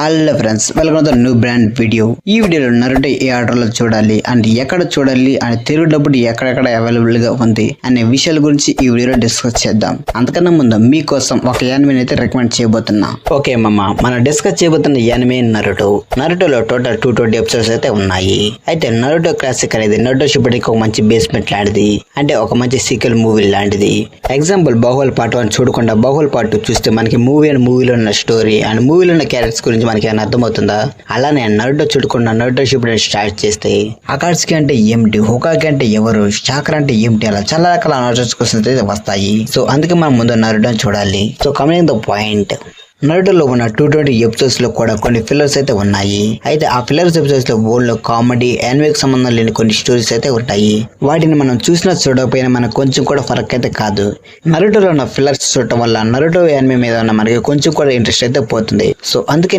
Hello friends, welcome to new brand video. ఈ వీడియోలో Naruto ఏ ఆర్డర్లో చూడాలి అండ్ ఎక్కడ చూడాలి అండ్ తెలుగు డబ్బులు ఎక్కడెక్కడ అవైలబుల్ గా ఉంది అనే విషయాల గురించి ఈ వీడియోలో డిస్కస్ చేద్దాం. అంతకన్నా ముందు మీకోసం ఒక యానిమేని అయితే రికమెండ్ చేయబోతున్నా. ఓకే మామ, మనం డిస్కస్ చేయబోతున్న యానిమే నరుటో. నరుటోలో టోటల్ 220 ఎపిసోడ్స్ అయితే ఉన్నాయి. అయితే నరుటో క్లాసిక్ అనేది నరుటో షిపుడెన్కి ఒక మంచి బేస్మెంట్ లాంటిది, అంటే ఒక మంచి సీక్వెల్ మూవీ లాంటిది. ఎగ్జాంపుల్ బాహుబలి పార్ట్ 1 చూడకుండా బాహుబలి పార్ట్ 2 చూస్తే మనకి మూవీలో ఉన్న స్టోరీ అండ్ మూవీలో ఉన్న క్యారెక్టర్స్ గురించి మనకి ఏమైనా అర్థమవుతుందా? అలానే నరుటో చూడకుండా నరుటో షిపుడెన్ స్టార్ట్ చేస్తే అకాట్సుకి అంటే ఏమిటి, హోకాకి అంటే ఎవరు, చాక్రా అంటే ఏమిటి, అలా చాలా రకాల అనాలిసిస్ క్వశ్చన్స్ అయితే వస్తాయి. సో అందుకే మనం ముందు నరుటో చూడాలి. సో కమింగ్ ద పాయింట్, నరుటోలో ఉన్న 220 ఎపిసోడ్స్ లో కూడా కొన్ని ఫిల్లర్స్ అయితే ఉన్నాయి. అయితే ఆ ఫిల్లర్స్ ఎపిసోడ్స్ లో ఓల్డ్ కామెడీ యానిమేకి సంబంధం లేని కొన్ని స్టోరీస్ అయితే ఉంటాయి. వాటిని మనం చూసినా చూడకపోయినా మనకు కొంచెం కూడా ఫరక్ అయితే కాదు. నరుటోలో ఉన్న ఫిల్లర్స్ చూడటం వల్ల నరుటో యానిమే మీద ఉన్న మనకి కొంచెం కూడా ఇంట్రెస్ట్ అయితే పోతుంది. సో అందుకే